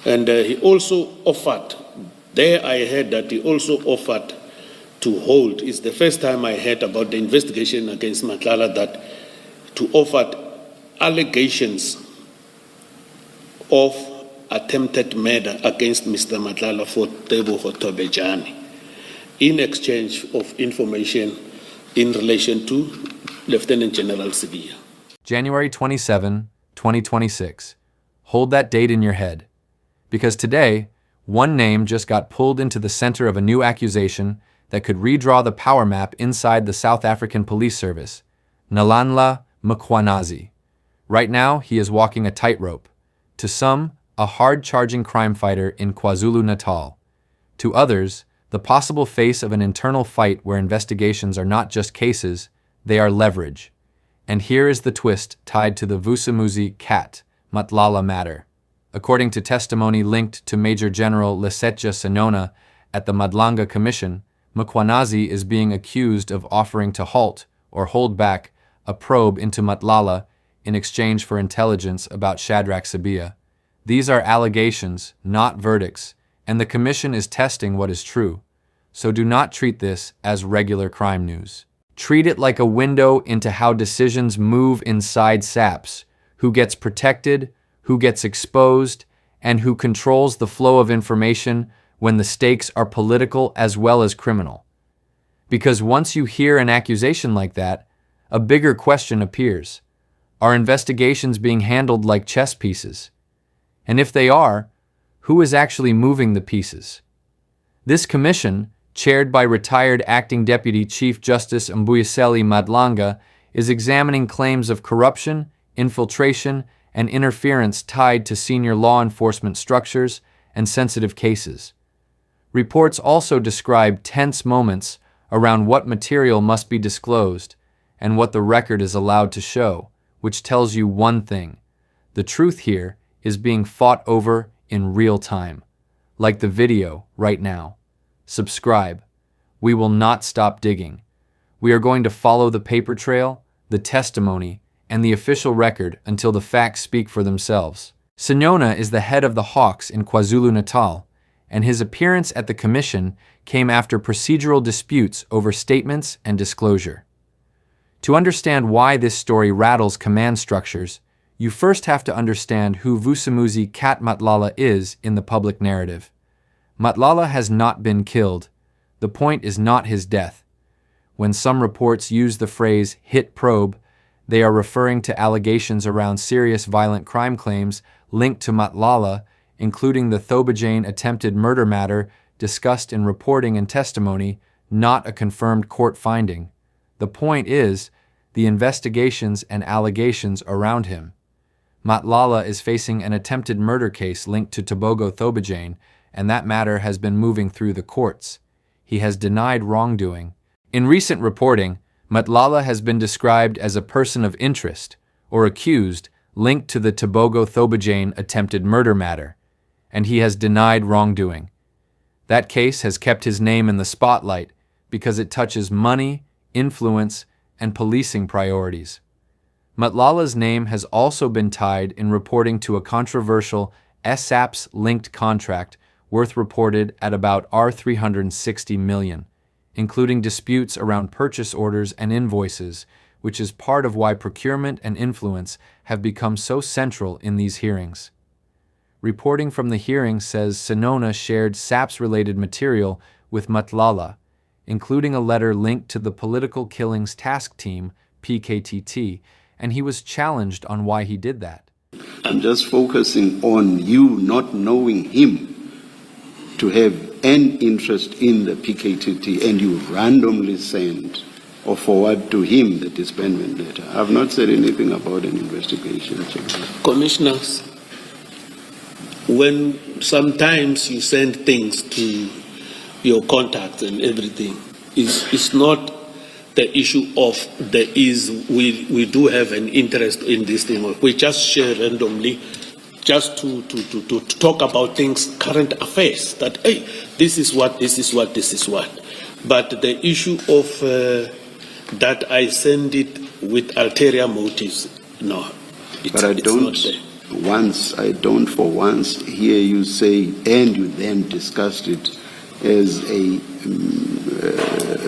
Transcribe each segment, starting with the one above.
And he also offered, there I heard that he also offered to hold, it's the first time I heard about the investigation against Matlala, that to offer allegations of attempted murder against Mr. Matlala for Tebogo Tobejani in exchange of information in relation to Lt-Gen General Sibiya. January 27, 2026. Hold that date in your head. Because today, one name just got pulled into the center of a new accusation that could redraw the power map inside the South African Police Service, Nhlanhla Mkhwanazi. Right now, he is walking a tightrope. To some, a hard-charging crime fighter in KwaZulu-Natal. To others, the possible face of an internal fight where investigations are not just cases, they are leverage. And here is the twist tied to the Vusimuzi cat, Matlala matter. According to testimony linked to Major General Lesetja Senona at the Madlanga Commission, Mkhwanazi is being accused of offering to halt or hold back a probe into Matlala in exchange for intelligence about Shadrack Sibiya. These are allegations, not verdicts, and the Commission is testing what is true. So do not treat this as regular crime news. Treat it like a window into how decisions move inside SAPS, who gets protected, who gets exposed, and who controls the flow of information when the stakes are political as well as criminal. Because once you hear an accusation like that, a bigger question appears. Are investigations being handled like chess pieces? And if they are, who is actually moving the pieces? This commission, chaired by retired Acting Deputy Chief Justice Mbuyiseli Madlanga, is examining claims of corruption, infiltration, and interference tied to senior law enforcement structures and sensitive cases. Reports also describe tense moments around what material must be disclosed and what the record is allowed to show, which tells you one thing: the truth here is being fought over in real time, like the video right now. Subscribe. We will not stop digging. We are going to follow the paper trail, the testimony, and the official record until the facts speak for themselves. Senona is the head of the Hawks in KwaZulu-Natal, and his appearance at the commission came after procedural disputes over statements and disclosure. To understand why this story rattles command structures, you first have to understand who Vusimuzi cat Matlala is in the public narrative. Matlala has not been killed. The point is not his death. When some reports use the phrase hit probe, they are referring to allegations around serious violent crime claims linked to Matlala, including the Lt-Gen attempted murder matter discussed in reporting and testimony, not a confirmed court finding. The point is the investigations and allegations around him. Matlala is facing an attempted murder case linked to Tebogo Lt-Gen, and that matter has been moving through the courts. He has denied wrongdoing. In recent reporting, Matlala has been described as a person of interest, or accused, linked to the Tebogo Lt-Gen attempted murder matter, and he has denied wrongdoing. That case has kept his name in the spotlight because it touches money, influence, and policing priorities. Matlala's name has also been tied in reporting to a controversial SAPS-linked contract worth reported at about R$360 million, including disputes around purchase orders and invoices, which is part of why procurement and influence have become so central in these hearings. Reporting from the hearing says Senona shared SAPS-related material with Matlala, including a letter linked to the Political Killings Task Team, PKTT, and he was challenged on why he did that. I'm just focusing on you not knowing him to have an interest in the PKTT, and you randomly send or forward to him the disbandment letter. I've not said anything about an investigation. Commissioners, when sometimes you send things to your contacts and everything, it's not the issue of we do have an interest in this thing. We just share randomly just to talk about things, current affairs, that, hey, this is what. But the issue of that I send it with ulterior motives, no. But I don't I don't for once hear you say, and you then discussed it as a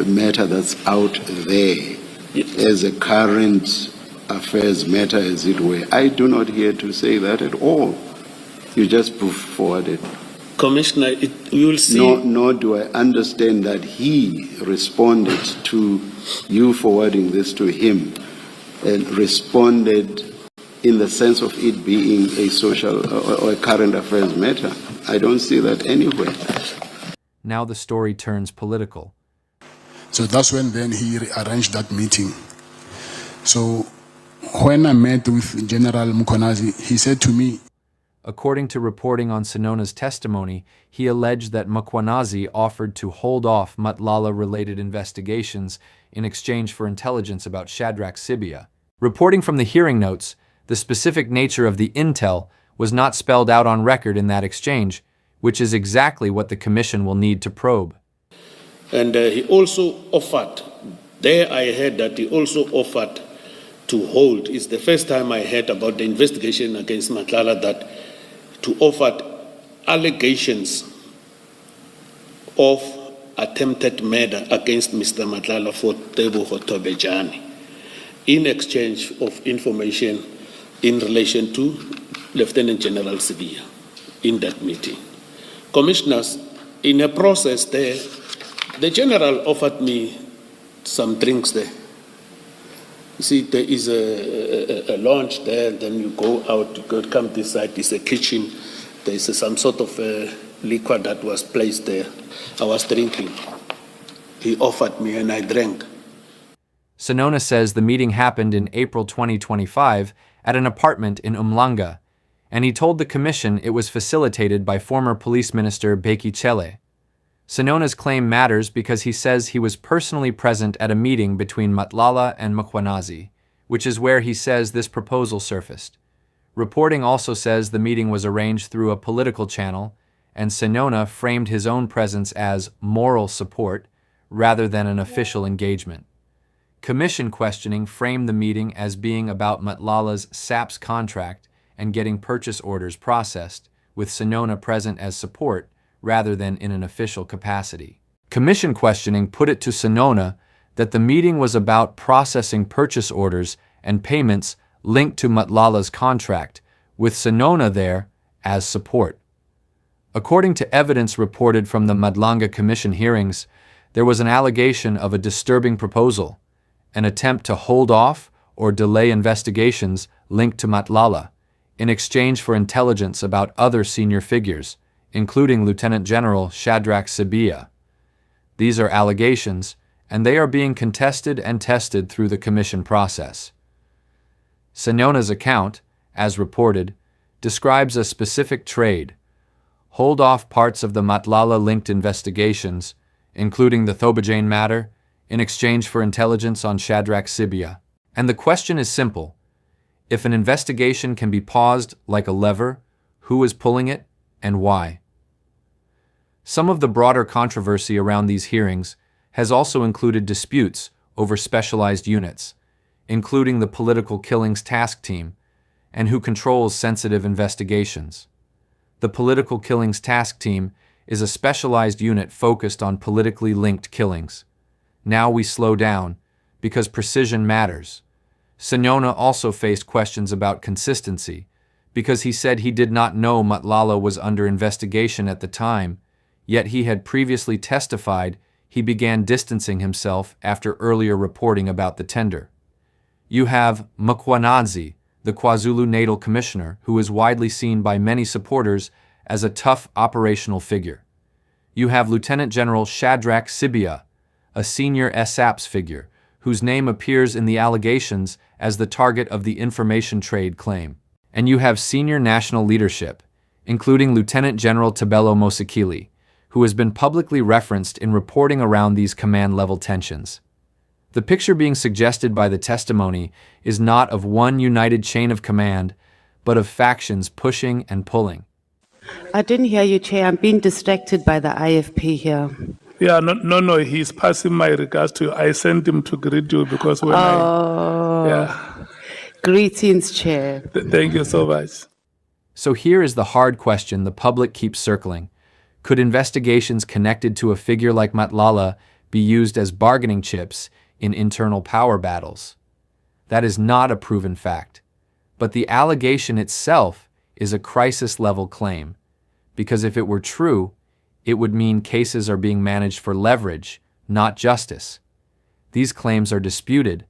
matter that's out there, as a current affairs matter, as it were. I do not hear to say that at all. You just put forward it. Commissioner, you will see. Nor do I understand that he responded to you forwarding this to him and responded in the sense of it being a social or a current affairs matter. I don't see that anywhere. Now the story turns political. So that's when then he arranged that meeting. So when I met with General Mkhwanazi, he said to me, according to reporting on Senona's testimony, he alleged that Mkhwanazi offered to hold off Matlala-related investigations in exchange for intelligence about Shadrack Sibiya. Reporting from the hearing notes, the specific nature of the intel was not spelled out on record in that exchange, which is exactly what the Commission will need to probe. And he also offered, there I heard that he also offered to hold, it's the first time I heard about the investigation against Matlala, that to offer allegations of attempted murder against Mr. Matlala for Tebogo Tobejane in exchange of information in relation to Lieutenant General Sibiya in that meeting. Commissioners, in a process there, the General offered me some drinks there. You see, there is a lounge there, then you go out, you go come this side, there's a kitchen, there's some sort of liquor that was placed there. I was drinking. He offered me and I drank. Senona says the meeting happened in April 2025 at an apartment in Umhlanga, and he told the Commission it was facilitated by former Police Minister Bheki Cele. Senona's claim matters because he says he was personally present at a meeting between Matlala and Mkhwanazi, which is where he says this proposal surfaced. Reporting also says the meeting was arranged through a political channel, and Senona framed his own presence as moral support rather than an official engagement. Commission questioning framed the meeting as being about Matlala's SAPS contract and getting purchase orders processed, with Senona present as support rather than in an official capacity. Commission questioning put it to Senona that the meeting was about processing purchase orders and payments linked to Matlala's contract, with Senona there as support. According to evidence reported from the Madlanga Commission hearings, there was an allegation of a disturbing proposal, an attempt to hold off or delay investigations linked to Matlala in exchange for intelligence about other senior figures, including Lieutenant General Shadrack Sibiya. These are allegations, and they are being contested and tested through the Commission process. Senona's account, as reported, describes a specific trade: hold off parts of the Matlala-linked investigations, including the Tobejane matter, in exchange for intelligence on Shadrack Sibiya. And the question is simple: if an investigation can be paused like a lever, who is pulling it and why? Some of the broader controversy around these hearings has also included disputes over specialized units, including the Political Killings Task Team, and who controls sensitive investigations. The Political Killings Task Team is a specialized unit focused on politically linked killings. Now we slow down, because precision matters. Senona also faced questions about consistency, because he said he did not know Matlala was under investigation at the time, yet he had previously testified he began distancing himself after earlier reporting about the tender. You have Mkhwanazi, the KwaZulu-Natal Commissioner, who is widely seen by many supporters as a tough operational figure. You have Lieutenant General Shadrack Sibiya, a senior SAPS figure, whose name appears in the allegations as the target of the information trade claim. And you have senior national leadership, including Lieutenant General Tabelo Mosekile, who has been publicly referenced in reporting around these command-level tensions. The picture being suggested by the testimony is not of one united chain of command, but of factions pushing and pulling. I didn't hear you, Chair. I'm being distracted by the IFP here. Yeah, no, he's passing my regards to you. I sent him to greet you because when Greetings, Chair. Thank you so much. So here is the hard question the public keeps circling. Could investigations connected to a figure like Matlala be used as bargaining chips in internal power battles? That is not a proven fact. But the allegation itself is a crisis-level claim, because if it were true, it would mean cases are being managed for leverage, not justice. These claims are disputed,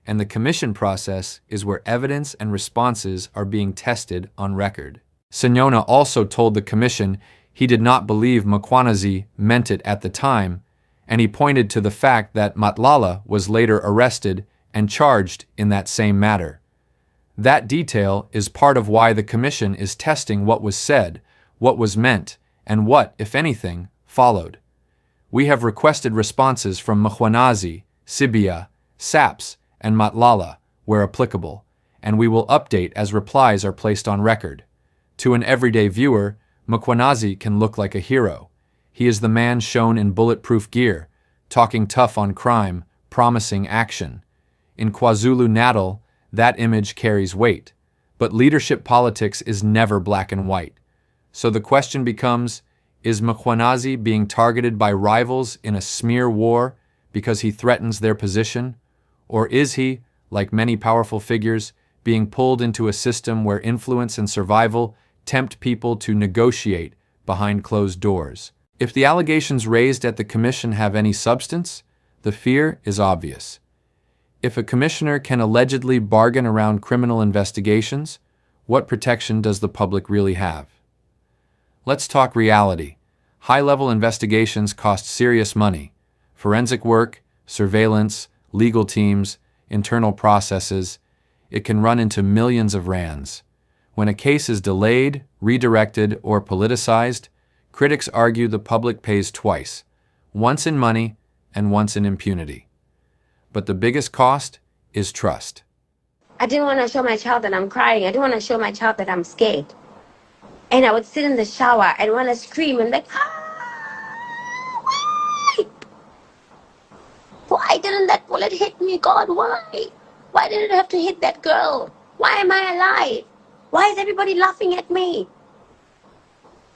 and the commission process is where evidence and responses are being tested on record. Senona also told the commission he did not believe Mkhwanazi meant it at the time, and he pointed to the fact that Matlala was later arrested and charged in that same matter. That detail is part of why the commission is testing what was said, what was meant, and what, if anything, followed. We have requested responses from Muanazi, Sibiya, SAPS, and Matlala, where applicable, and we will update as replies are placed on record. To an everyday viewer, Mkhwanazi can look like a hero. He is the man shown in bulletproof gear, talking tough on crime, promising action. In KwaZulu-Natal, that image carries weight, but leadership politics is never black and white. So the question becomes, is Mkhwanazi being targeted by rivals in a smear war because he threatens their position? Or is he, like many powerful figures, being pulled into a system where influence and survival tempt people to negotiate behind closed doors? If the allegations raised at the commission have any substance, the fear is obvious. If a commissioner can allegedly bargain around criminal investigations, what protection does the public really have? Let's talk reality. High-level investigations cost serious money. Forensic work, surveillance, legal teams, internal processes. It can run into millions of rands. When a case is delayed, redirected, or politicized, critics argue the public pays twice, once in money and once in impunity. But the biggest cost is trust. I didn't want to show my child that I'm crying. I didn't want to show my child that I'm scared. And I would sit in the shower and want to scream and like, why? Why didn't that bullet hit me, God? Why? Why did it have to hit that girl? Why am I alive? Why is everybody laughing at me?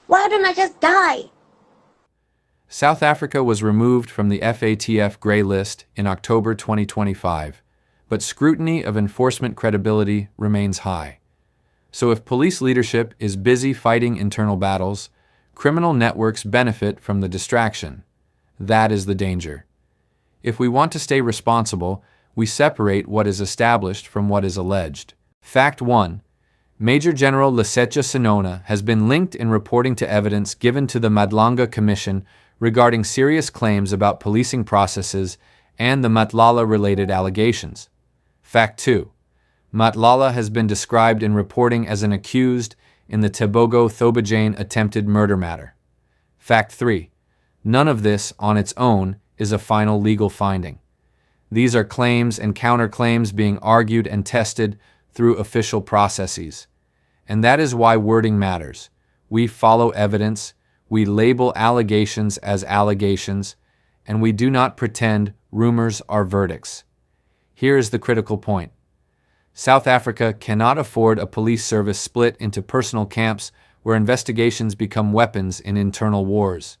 Why don't I just die? South Africa was removed from the FATF grey list in October 2025, but scrutiny of enforcement credibility remains high. So if police leadership is busy fighting internal battles, criminal networks benefit from the distraction. That is the danger. If we want to stay responsible, we separate what is established from what is alleged. Fact 1. Major General Lesetja Senona has been linked in reporting to evidence given to the Madlanga Commission regarding serious claims about policing processes and the Matlala-related allegations. Fact 2. Matlala has been described in reporting as an accused in the Tebogo Thobajane attempted murder matter. Fact 3. None of this, on its own, is a final legal finding. These are claims and counterclaims being argued and tested through official processes. And that is why wording matters. We follow evidence, we label allegations as allegations, and we do not pretend rumors are verdicts. Here is the critical point. South Africa cannot afford a police service split into personal camps where investigations become weapons in internal wars.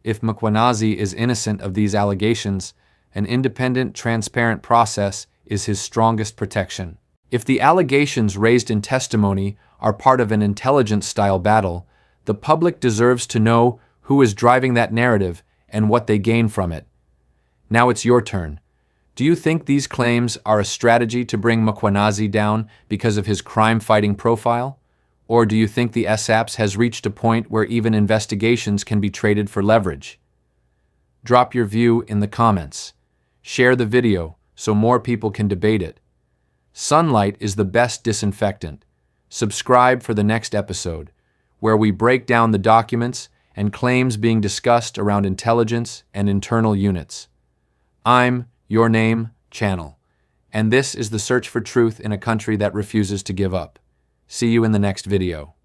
If Mkhwanazi is innocent of these allegations, an independent, transparent process is his strongest protection. If the allegations raised in testimony are part of an intelligence-style battle, the public deserves to know who is driving that narrative and what they gain from it. Now it's your turn. Do you think these claims are a strategy to bring Mkhwanazi down because of his crime-fighting profile? Or do you think the SAPS has reached a point where even investigations can be traded for leverage? Drop your view in the comments. Share the video so more people can debate it. Sunlight is the best disinfectant. Subscribe for the next episode, where we break down the documents and claims being discussed around intelligence and internal units. I'm Your Name Channel, and this is the search for truth in a country that refuses to give up. See you in the next video.